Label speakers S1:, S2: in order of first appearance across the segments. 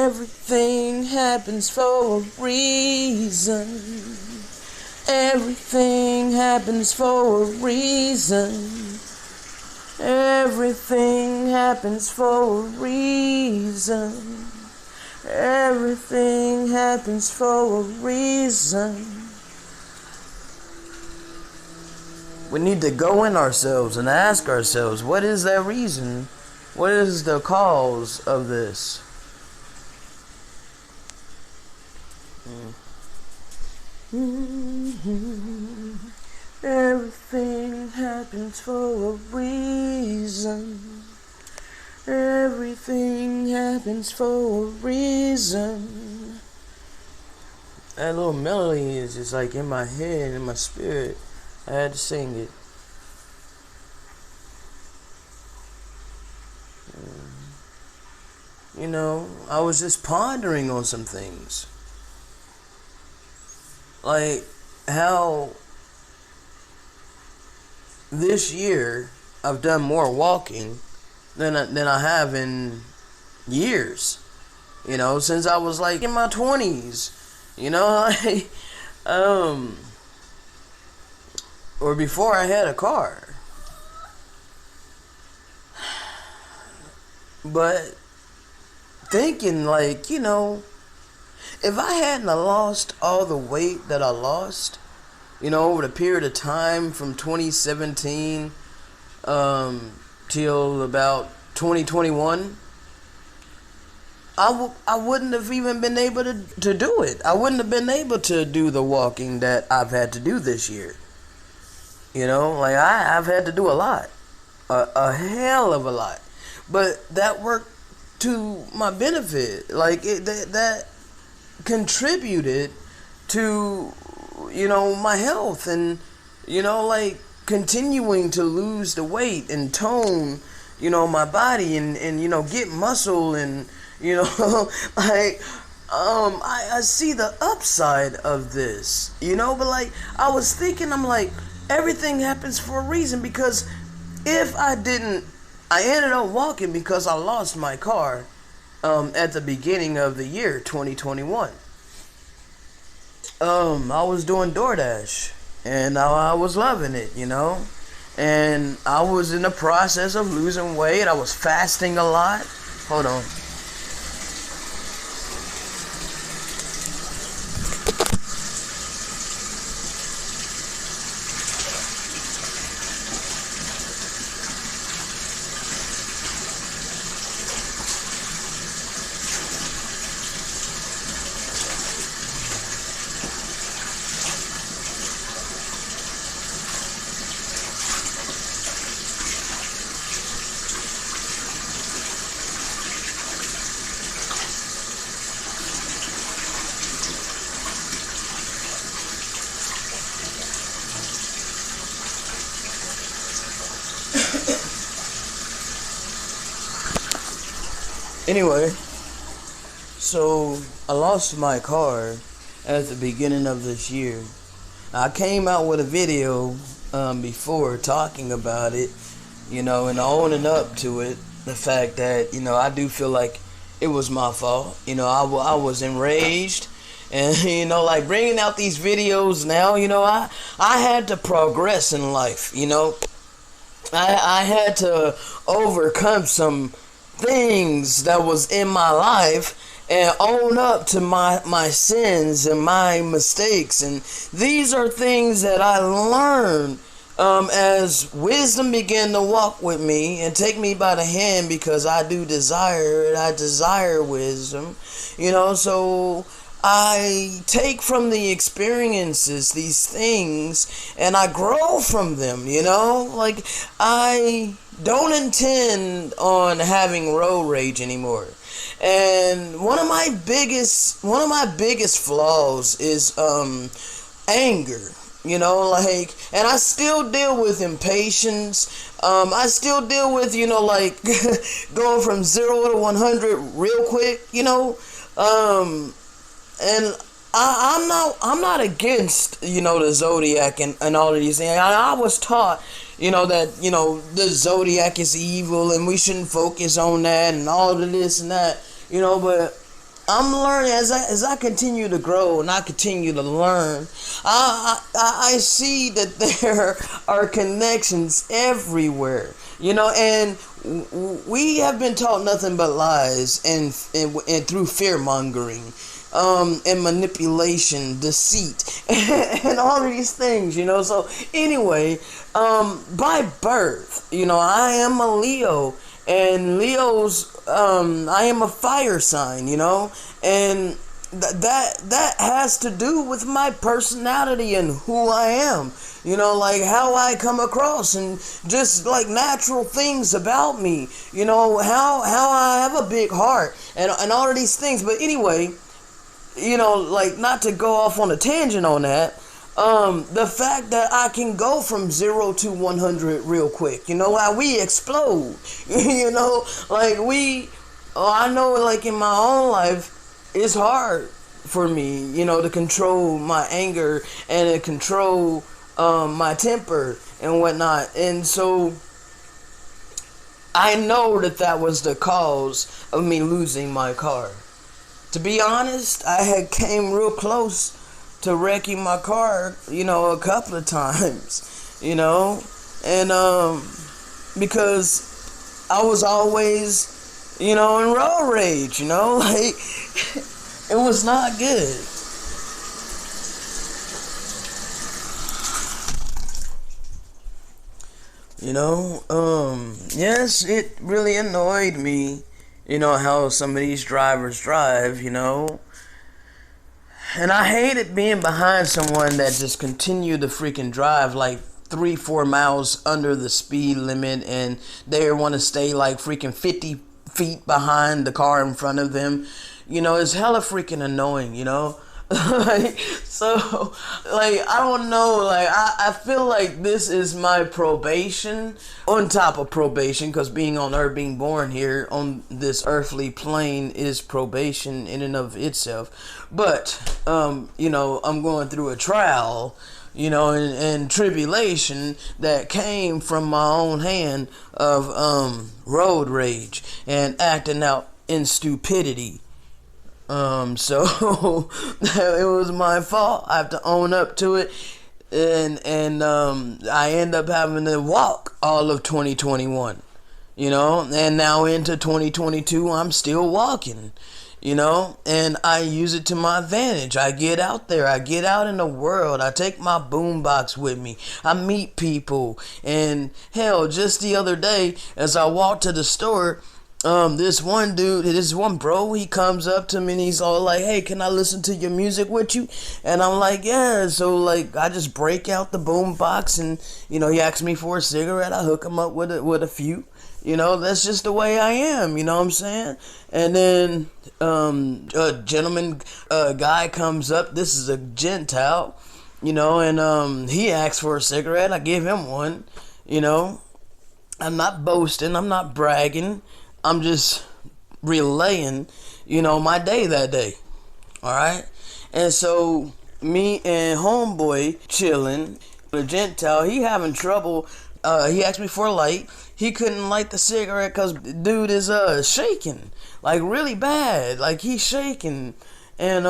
S1: Everything happens for a reason. Everything happens for a reason. Everything happens for a reason. Everything happens for a reason. We need to go in ourselves and ask ourselves, what is that reason? What is the cause of this? Everything happens for a reason. Everything happens for a reason. That little melody is just like in my head, in my spirit. I had to sing it. You know, I was just pondering on some things. Like how this year I've done more walking than I have in years. You know, since I was like in my 20s. You know, or before I had a car. But thinking like, you know, if I hadn't lost all the weight that I lost, you know, over the period of time from 2017 till about 2021, I wouldn't have even been able to do it. I wouldn't have been able to do the walking that I've had to do this year. You know, like I've had to do a lot. A hell of a lot. But that worked to my benefit. Like that contributed to, you know, my health and, you know, like continuing to lose the weight and tone, you know, my body and you know, get muscle and, you know, like I see the upside of this, you know, but like I was thinking, I'm like, everything happens for a reason, because if I ended up walking because I lost my car at the beginning of the year 2021. I was doing DoorDash and I was loving it, you know, and I was in the process of losing weight. I was fasting a lot. Hold on. Anyway, so I lost my car at the beginning of this year. I came out with a video before talking about it, you know, and owning up to it. The fact that, you know, I do feel like it was my fault. You know, I was enraged. And, you know, like bringing out these videos now, you know, I had to progress in life, you know. I had to overcome some things that was in my life and own up to my sins and my mistakes. And these are things that I learned as wisdom began to walk with me and take me by the hand, because I desire wisdom, you know. So I take from the experiences these things and I grow from them, you know. Like I don't intend on having road rage anymore. And one of my biggest flaws is anger, you know, like, and I still deal with impatience. I still deal with, you know, like going from 0 to 100 real quick, you know. And I'm not against, you know, the zodiac and all of these things. I was taught, you know, that, you know, the zodiac is evil and we shouldn't focus on that and all of this and that, you know. But I'm learning as I continue to grow and I continue to learn. I see that there are connections everywhere, and we have been taught nothing but lies and through fear mongering, and manipulation, deceit, and all of these things. So anyway, by birth, I am a Leo. And Leo's, I am a fire sign, and that has to do with my personality and who I am, like how I come across and just like natural things about me, how I have a big heart and all of these things. But anyway, like not to go off on a tangent on that. The fact that I can go from 0 to 100 real quick, how we explode, like I know, like in my own life, it's hard for me, to control my anger and to control, my temper and whatnot. And so I know that was the cause of me losing my car. To be honest, I had came real close to wrecking my car, a couple of times, and because I was always, in road rage, like it was not good. Yes, it really annoyed me, how some of these drivers drive, and I hated being behind someone that just continued to freaking drive like 3-4 miles under the speed limit, and they want to stay like freaking 50 feet behind the car in front of them. It's hella freaking annoying, like, so, like, I don't know, like, I feel like this is my probation on top of probation, because being on earth, being born here on this earthly plane is probation in and of itself. But I'm going through a trial, and tribulation that came from my own hand of road rage and acting out in stupidity. So it was my fault. I have to own up to it, and I end up having to walk all of 2021, and now into 2022 I'm still walking, and I use it to my advantage. I get out there, I get out in the world, I take my boombox with me, I meet people, and hell, just the other day as I walked to the store, this one bro, he comes up to me and he's all like, "Hey, can I listen to your music with you?" And I'm like, "Yeah." So like, I just break out the boom box and, he asks me for a cigarette. I hook him up with a few. That's just the way I am. You know what I'm saying? And then, a gentleman, guy comes up. This is a Gentile, and, he asks for a cigarette. I give him one, I'm not boasting. I'm not bragging. I'm just relaying, my day that day. Alright? And so, me and homeboy chilling, the Gentile, he having trouble. He asked me for a light. He couldn't light the cigarette because dude is shaking. Like really bad. Like he's shaking. And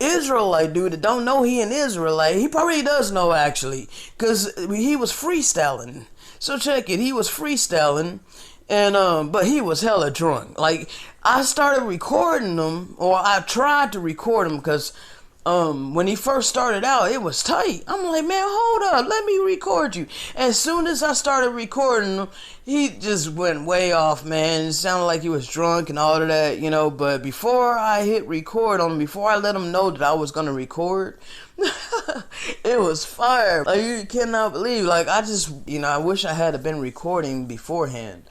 S1: Israelite dude that don't know he an Israelite. He probably does know actually. Because he was freestyling. So check it. He was freestyling. And but he was hella drunk. Like I started recording him, or I tried to record him, because when he first started out, it was tight. I'm like, man, hold up, let me record you. As soon as I started recording him, he just went way off, man. It sounded like he was drunk and all of that, But before I hit record on him, before I let him know that I was gonna record, it was fire. Like you cannot believe. Like I just, I wish I had been recording beforehand.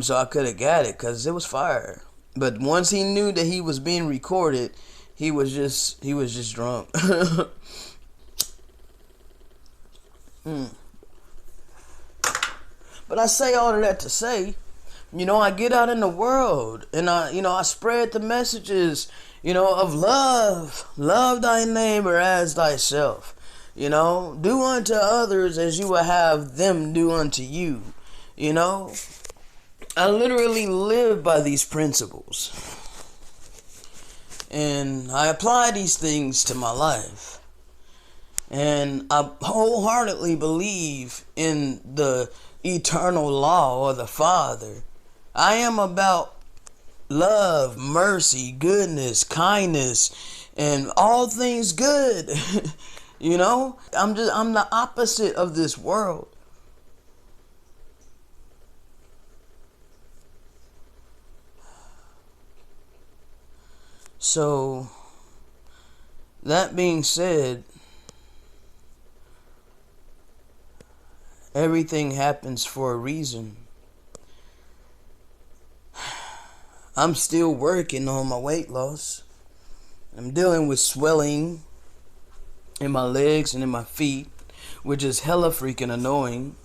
S1: So I could have got it, because it was fire. But once he knew that he was being recorded, he was just drunk. But I say all of that to say, I get out in the world and I spread the messages, of love. Love thy neighbor as thyself. Do unto others as you would have them do unto you. I literally live by these principles. And I apply these things to my life. And I wholeheartedly believe in the eternal law of the Father. I am about love, mercy, goodness, kindness, and all things good. You know? I'm the opposite of this world. So, that being said, everything happens for a reason. I'm still working on my weight loss. I'm dealing with swelling in my legs and in my feet, which is hella freaking annoying.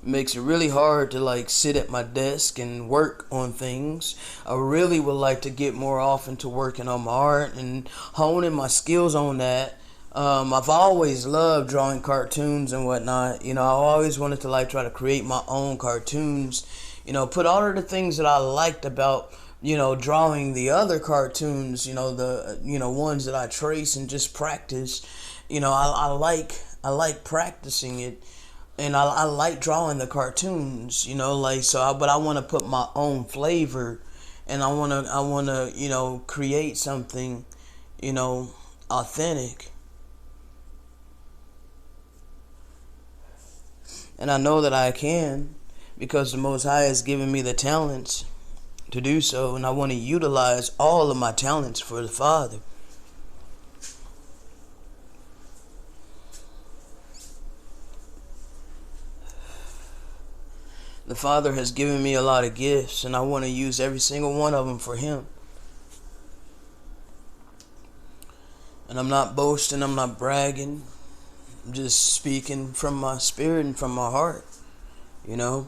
S1: Makes it really hard to like sit at my desk and work on things. I really would like to get more often to working on my art and honing my skills on that. I've always loved drawing cartoons and whatnot. You know, I always wanted to like try to create my own cartoons. You know, put all of the things that I liked about, you know, drawing the other cartoons, you know, the ones that I trace and just practice. You know, I like practicing it. And I like drawing the cartoons, you know, like but I want to put my own flavor, and I want to you know, create something, you know, authentic. And I know that I can, because the Most High has given me the talents to do so, and I want to utilize all of my talents for the Father. The Father has given me a lot of gifts, and I want to use every single one of them for Him. And I'm not boasting, I'm not bragging. I'm just speaking from my spirit and from my heart, you know.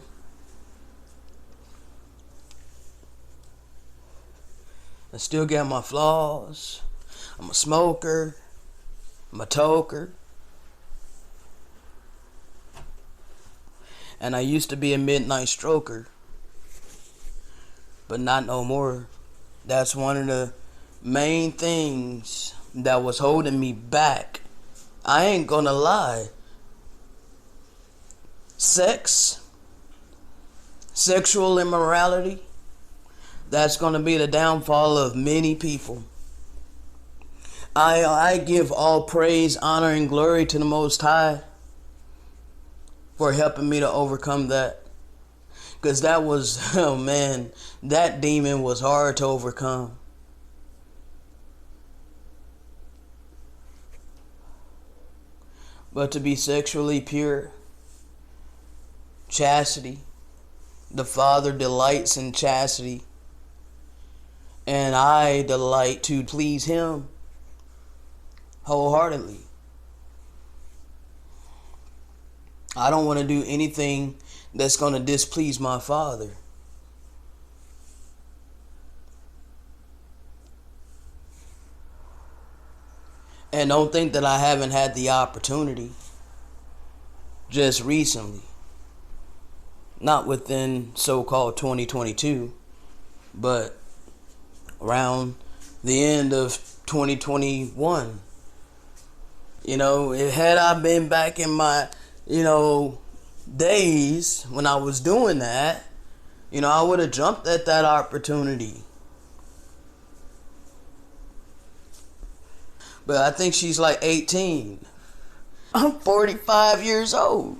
S1: I still got my flaws. I'm a smoker. I'm a toker. And I used to be a midnight stroker, but not no more. That's one of the main things that was holding me back. I ain't gonna lie. Sexual immorality, that's gonna be the downfall of many people. I give all praise, honor, and glory to the Most High for helping me to overcome that. Because that was, oh man, that demon was hard to overcome. But to be sexually pure, chastity, the Father delights in chastity, and I delight to please Him wholeheartedly. I don't want to do anything that's going to displease my Father. And don't think that I haven't had the opportunity just recently. Not within so-called 2022, but around the end of 2021. You know, had I been back in my, you know, days when I was doing that, you know, I would have jumped at that opportunity. But I think she's like 18. I'm 45 years old.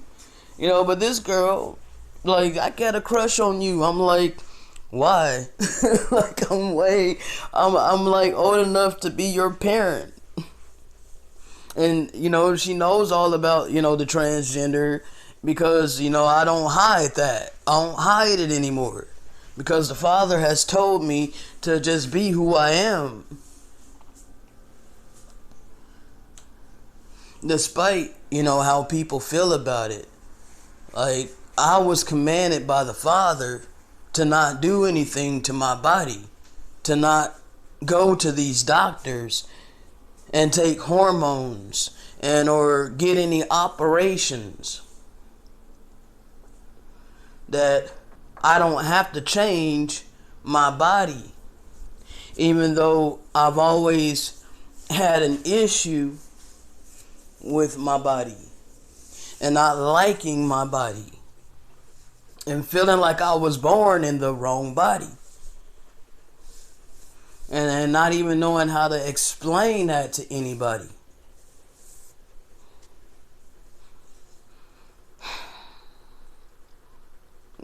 S1: You know, but this girl, like, I got a crush on you. I'm like, why? Like, I'm like old enough to be your parent. And, you know, she knows all about, you know, the transgender, because, you know, I don't hide that. I don't hide it anymore. Because the Father has told me to just be who I am. Despite, you know, how people feel about it. Like, I was commanded by the Father to not do anything to my body. To not go to these doctors and take hormones and or get any operations. That I don't have to change my body. even though I've always had an issue with my body and not liking my body and feeling like I was born in the wrong body, and not even knowing how to explain that to anybody.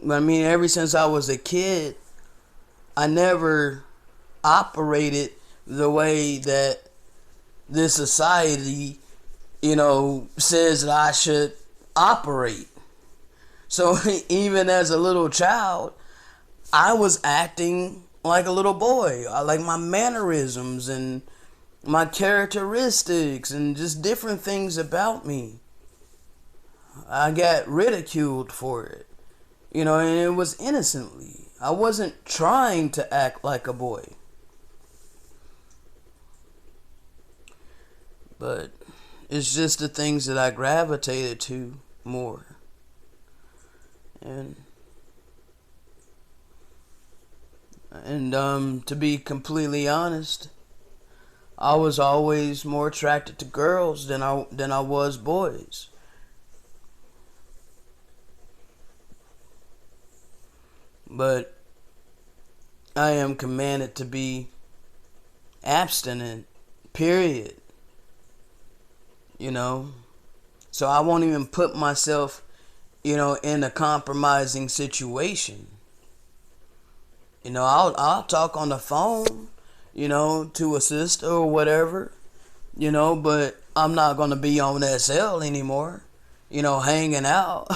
S1: But I mean, ever since I was a kid, I never operated the way that this society, says that I should operate. So even as a little child, I was acting like a little boy. I like my mannerisms and my characteristics and just different things about me. I got ridiculed for it, and it was innocently. I wasn't trying to act like a boy. But it's just the things that I gravitated to more. And to be completely honest, I was always more attracted to girls than I was boys. But I am commanded to be abstinent, period. So I won't even put myself, in a compromising situation. I'll talk on the phone, to a sister or whatever, but I'm not going to be on SL anymore, hanging out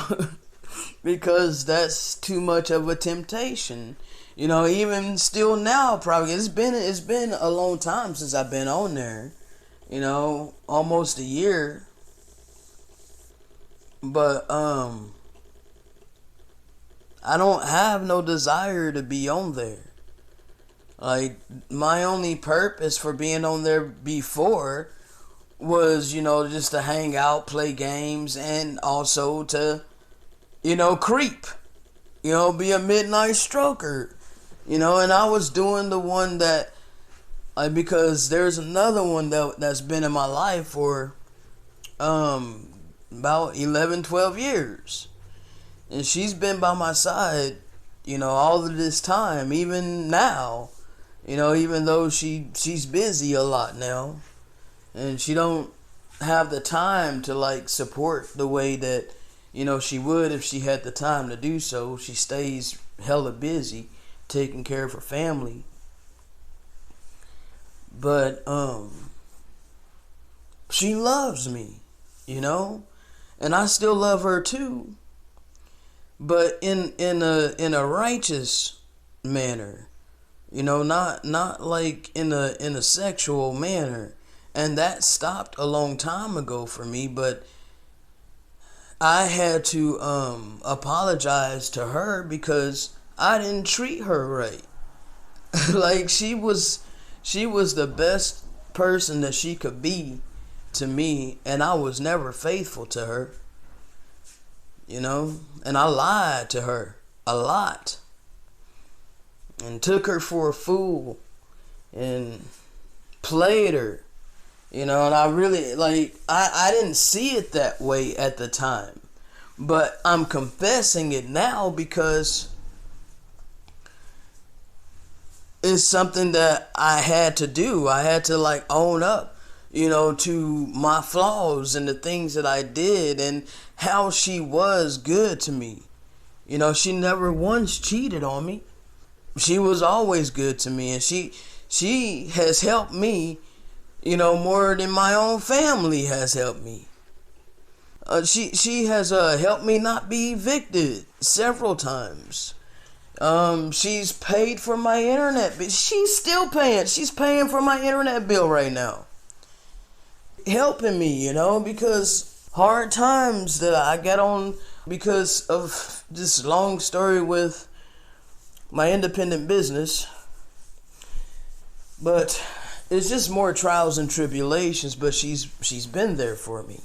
S1: because that's too much of a temptation. Even still now, probably it's been a long time since I've been on there, almost a year. But I don't have no desire to be on there. Like, my only purpose for being on there before was, just to hang out, play games, and also to, creep. Be a midnight stroker. And I was doing the one that, because there's another one that's been in my life for about 11, 12 years. And she's been by my side, all of this time, even now. Even though she's busy a lot now. And she don't have the time to, support the way that, she would if she had the time to do so. She stays hella busy taking care of her family. But, she loves me, and I still love her too. But in a righteous manner, not like in a sexual manner. And that stopped a long time ago for me, but I had to apologize to her because I didn't treat her right. Like, she was the best person that she could be to me, and I was never faithful to her. And I lied to her a lot and took her for a fool and played her, and I really, I didn't see it that way at the time, but I'm confessing it now because it's something that I had to do. I had to own up, to my flaws and the things that I did and how she was good to me. She never once cheated on me. She was always good to me, and she has helped me, more than my own family has helped me. She has helped me not be evicted several times. She's paid for my internet bill. She's still paying. She's paying for my internet bill right now. Helping me, because hard times that I got on because of this long story with my independent business. But it's just more trials and tribulations, but she's been there for me.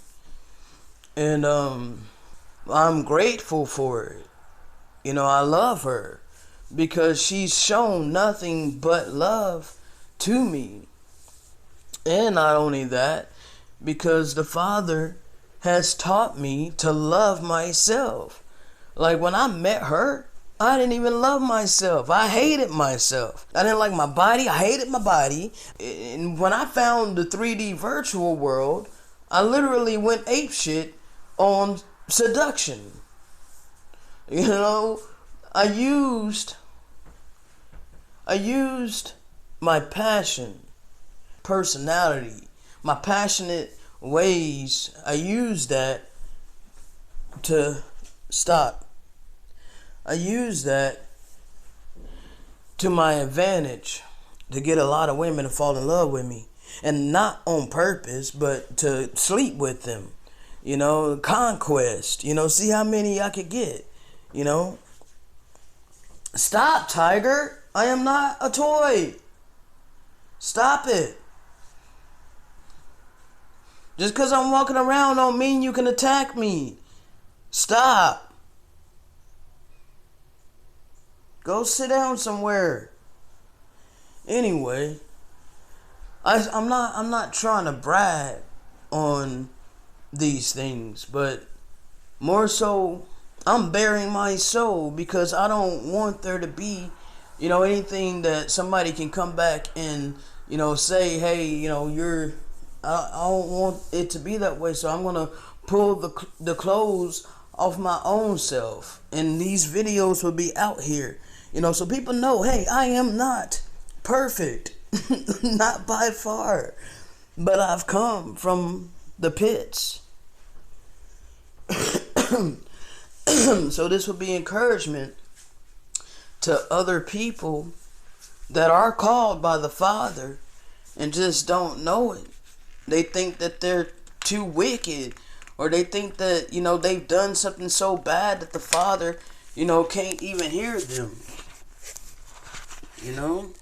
S1: And I'm grateful for it. I love her because she's shown nothing but love to me. And not only that, because the Father has taught me to love myself. Like when I met her, I didn't even love myself. I hated myself. I didn't like my body. I hated my body. And when I found the 3D virtual world, I literally went apeshit on seduction. You know, I used my passion, personality, my passionate ways. I used that to stop. I used that to my advantage to get a lot of women to fall in love with me. And not on purpose, but to sleep with them. You know, conquest. You know, see how many I could get. You know. Stop, Tiger. I am not a toy. Stop it. Just because I'm walking around don't mean you can attack me. Stop. Go sit down somewhere. Anyway, I'm not trying to brag on these things, but more so I'm bearing my soul because I don't want there to be, you know, anything that somebody can come back and, you know, say, hey, you know, I don't want it to be that way, so I'm going to pull the clothes off my own self. And these videos will be out here, you know, so people know, hey, I am not perfect. Not by far. But I've come from the pits. So this will be encouragement to other people that are called by the Father and just don't know it. They think that they're too wicked, or they think that, you know, they've done something so bad that the Father, you know, can't even hear them. You know?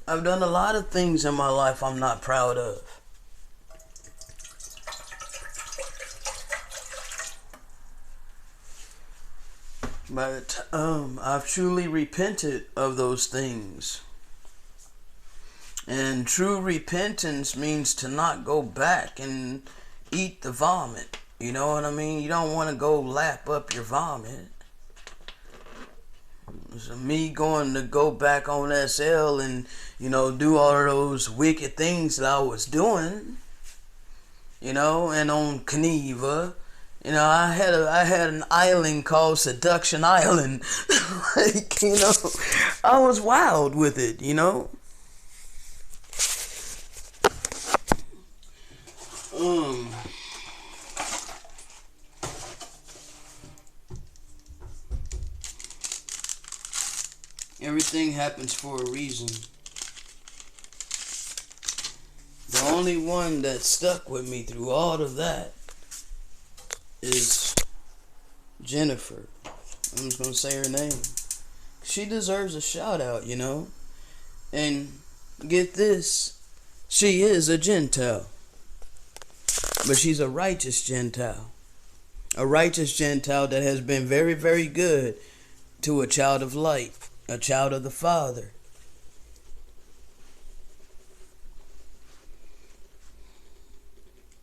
S1: I've done a lot of things in my life I'm not proud of. But I've truly repented of those things. And true repentance means to not go back and eat the vomit. You know what I mean? You don't want to go lap up your vomit. So me going to go back on SL and, you know, do all of those wicked things that I was doing, you know, and on Kneva, you know, I had an island called Seduction Island. Like, you know, I was wild with it, you know. Everything happens for a reason. The only one that stuck with me through all of that is Jennifer. I'm just gonna say her name. She deserves a shout out, you know. And get this, she is a Gentile. But she's a righteous Gentile. A righteous Gentile that has been very, very good to a child of light. A child of the Father.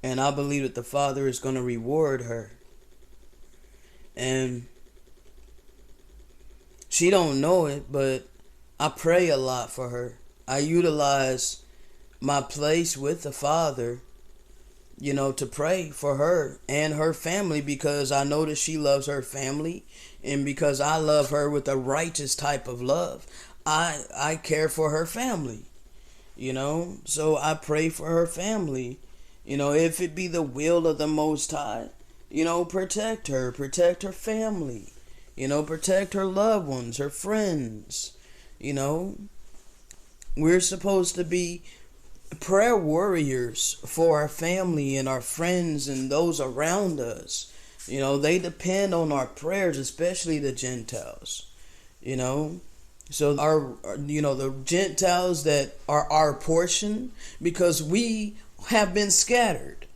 S1: And I believe that the Father is going to reward her. And she don't know it, but I pray a lot for her. I utilize my place with the Father, you know, to pray for her and her family, because I know that she loves her family, and because I love her with a righteous type of love. I care for her family, you know, so I pray for her family, you know, if it be the will of the Most High, you know, protect her family, you know, protect her loved ones, her friends, you know. We're supposed to be prayer warriors for our family and our friends and those around us. You know, they depend on our prayers, especially the Gentiles, you know. So you know, the Gentiles that are our portion, because we have been scattered.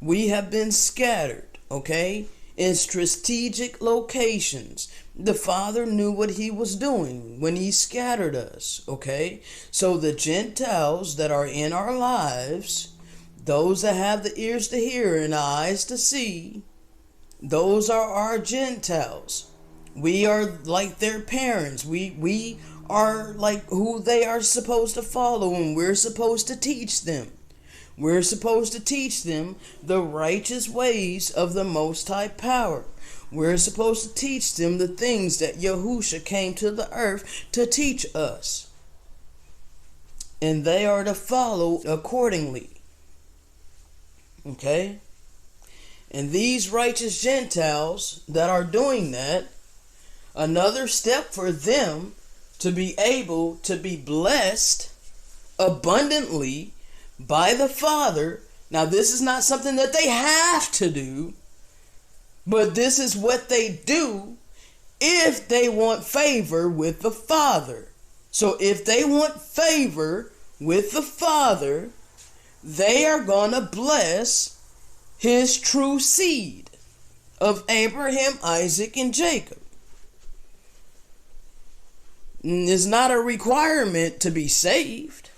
S1: We have been scattered, okay? in strategic locations. The Father knew what he was doing when he scattered us, okay? So the Gentiles that are in our lives, those that have the ears to hear and the eyes to see, those are our Gentiles. We are like their parents. We are like who they are supposed to follow, and we're supposed to teach them. We're supposed to teach them the righteous ways of the Most High Power. We're supposed to teach them the things that Yahusha came to the earth to teach us. And they are to follow accordingly. Okay? And these righteous Gentiles that are doing that, another step for them to be able to be blessed abundantly by the Father. Now, this is not something that they have to do, but this is what they do if they want favor with the Father. So if they want favor with the Father, they are going to bless his true seed of Abraham, Isaac, and Jacob. It's not a requirement to be saved.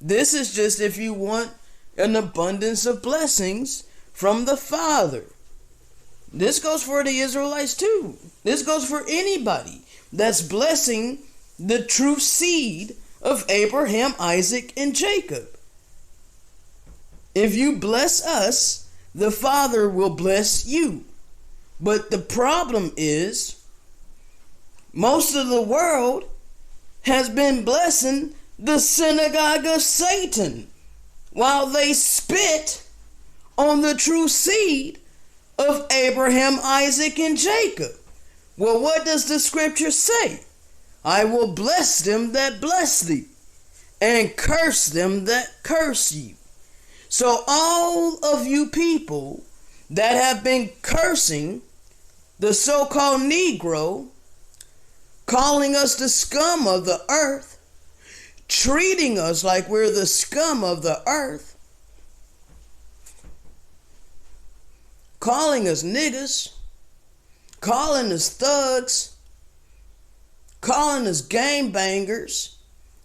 S1: This is just if you want an abundance of blessings from the Father. This goes for the Israelites too. This goes for anybody that's blessing the true seed of Abraham, Isaac, and Jacob. If you bless us, the Father will bless you. But the problem is, most of the world has been blessing the synagogue of Satan while they spit on the true seed of Abraham, Isaac, and Jacob. Well, what does the scripture say? I will bless them that bless thee, and curse them that curse you. So all of you people that have been cursing the so-called Negro, calling us the scum of the earth, treating us like we're the scum of the earth, calling us niggas, calling us thugs, calling us gangbangers,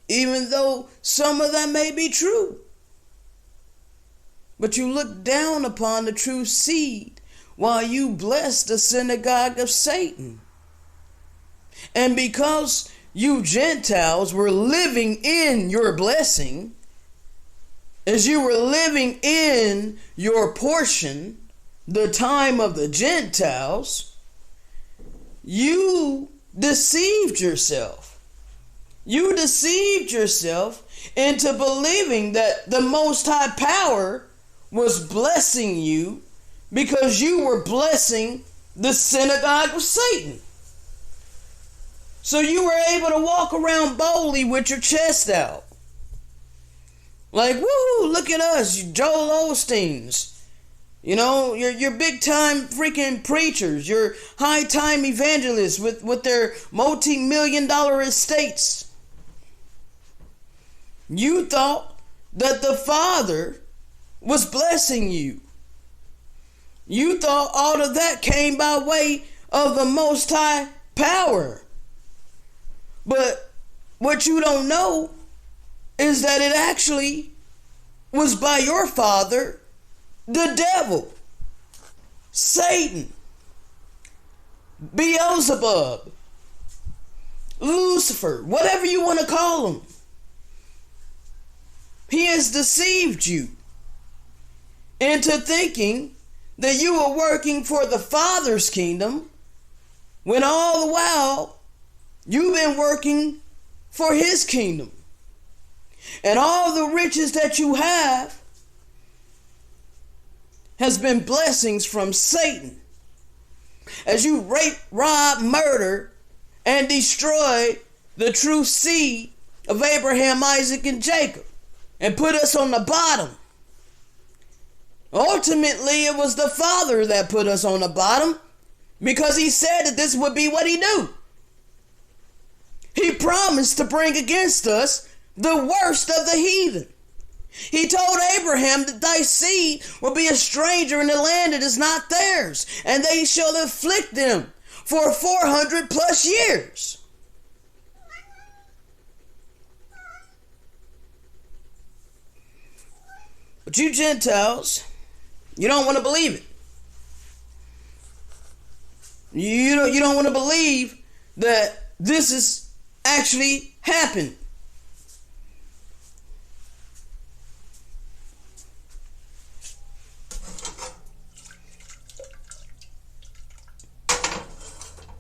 S1: even though some of that may be true. But you look down upon the true seed while you bless the synagogue of Satan. And because you Gentiles were living in your blessing, as you were living in your portion, the time of the Gentiles, you deceived yourself. You deceived yourself into believing that the Most High Power was blessing you because you were blessing the synagogue of Satan. So you were able to walk around boldly with your chest out. Like, woohoo, look at us, you Joel Osteens. You know, you're big time freaking preachers. You're high time evangelists with their multi-million-dollar estates. You thought that the Father was blessing you. You thought all of that came by way of the Most High Power. But what you don't know is that it actually was by your father, the devil, Satan, Beelzebub, Lucifer, whatever you want to call him. He has deceived you into thinking that you are working for the Father's kingdom when all the while you've been working for his kingdom. And all the riches that you have has been blessings from Satan. As you rape, rob, murder, and destroy the true seed of Abraham, Isaac, and Jacob, and put us on the bottom. Ultimately, it was the Father that put us on the bottom because he said that this would be what he do. He promised to bring against us the worst of the heathen. He told Abraham that thy seed will be a stranger in the land that is not theirs, and they shall afflict them for 400 plus years. But you Gentiles, you don't want to believe it. You don't want to believe that this has actually happened.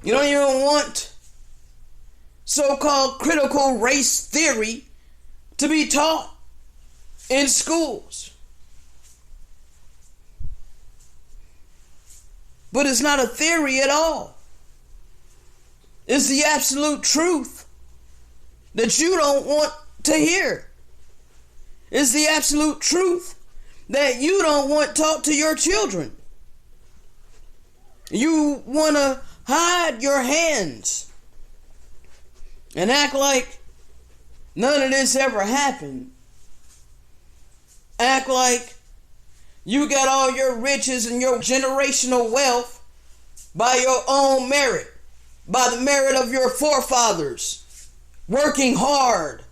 S1: You don't even want so-called critical race theory to be taught in schools. But it's not a theory at all. It's the absolute truth that you don't want to hear. It's the absolute truth that you don't want taught to your children. You want to hide your hands and act like none of this ever happened. Act like you got all your riches and your generational wealth by your own merit, by the merit of your forefathers, working hard.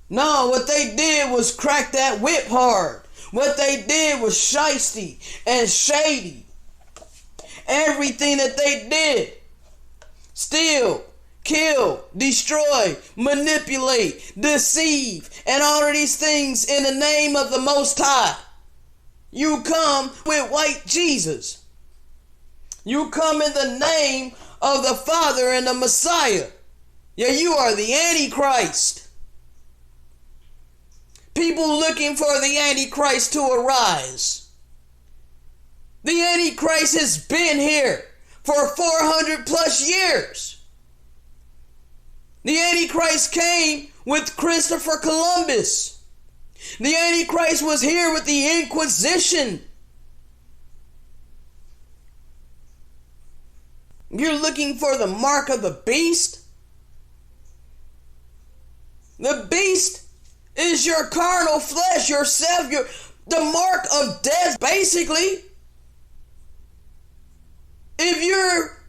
S1: No, what they did was crack that whip hard. What they did was shiesty and shady. Everything that they did, steal, kill, destroy, manipulate, deceive, and all of these things in the name of the Most High. You come with white Jesus. You come in the name of the Father and the Messiah. Yeah, you are the Antichrist. People looking for the Antichrist to arise. The Antichrist has been here for 400 plus years. The Antichrist came with Christopher Columbus. The Antichrist was here with the Inquisition. You're looking for the mark of the beast? The beast is your carnal flesh, yourself, the mark of death, basically. If you're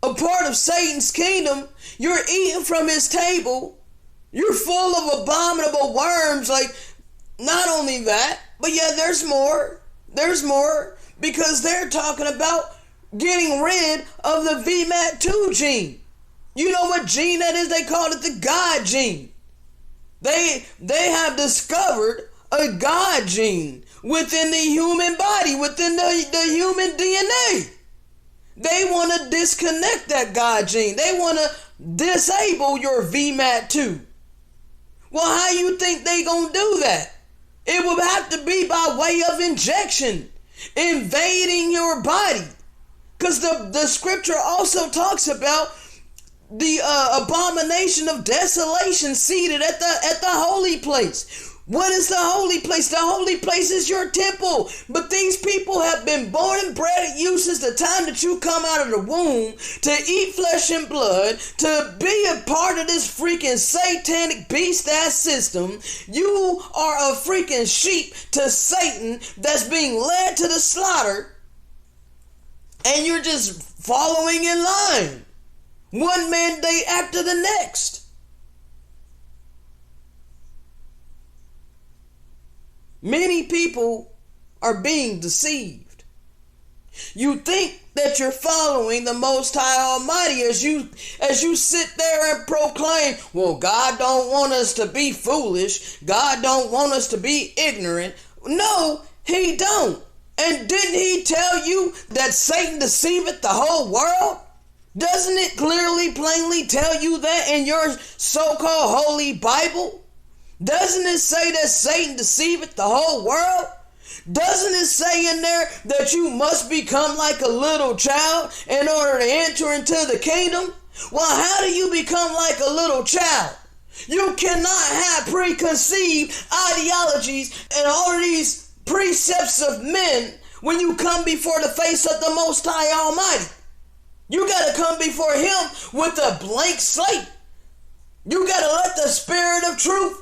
S1: a part of Satan's kingdom, you're eating from his table. You're full of abominable worms. Like, not only that, but yeah, there's more. There's more, because they're talking about getting rid of the VMAT2 gene. You know what gene that is? They call it the God gene. They have discovered a God gene within the human body, within the human DNA. They want to disconnect that God gene. They want to disable your VMAT2. Well, how you think they gonna do that? It would have to be by way of injection, invading your body. Because the scripture also talks about the abomination of desolation seated at the holy place. What is the holy place? The holy place is your temple. But these people have been born and bred at you since the time that you come out of the womb to eat flesh and blood, to be a part of this freaking satanic beast-ass system. You are a freaking sheep to Satan that's being led to the slaughter, and you're just following in line. One mandate after the next. Many people are being deceived. You think that you're following the Most High Almighty as you sit there and proclaim, well, God don't want us to be foolish. God don't want us to be ignorant. No, he don't. And didn't he tell you that Satan deceiveth the whole world? Doesn't it clearly, plainly tell you that in your so-called holy Bible? Doesn't it say that Satan deceiveth the whole world? Doesn't it say in there that you must become like a little child in order to enter into the kingdom? Well, how do you become like a little child? You cannot have preconceived ideologies and all of these precepts of men when you come before the face of the Most High Almighty. You got to come before him with a blank slate. You got to let the Spirit of truth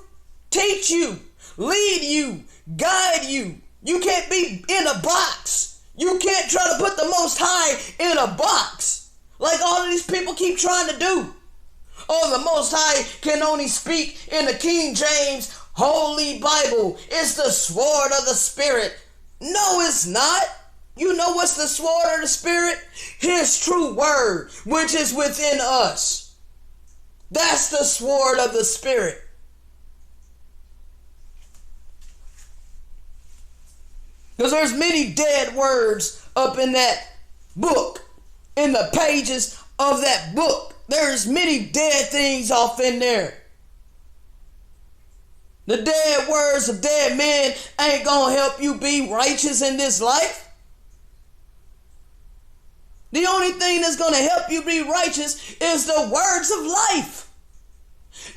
S1: teach you lead you, guide you. You can't be in a box. You can't try to put the Most High in a box like all of these people keep trying to do. Oh, the Most High can only speak in the King James Holy Bible. It's the sword of the Spirit. No, it's not. You know what's the sword of the Spirit? His true word, which is within us. That's the sword of the Spirit. Because there's many dead words up in that book, in the pages of that book. There's many dead things off in there. The dead words of dead men ain't gonna help you be righteous in this life. The only thing that's gonna help you be righteous is the words of life.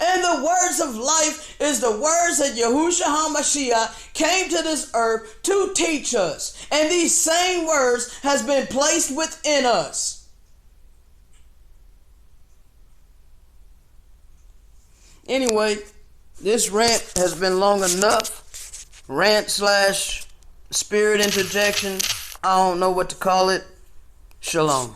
S1: And the words of life is the words that Yahushua HaMashiach came to this earth to teach us. And these same words has been placed within us. Anyway, this rant has been long enough. Rant / spirit interjection. I don't know what to call it. Shalom.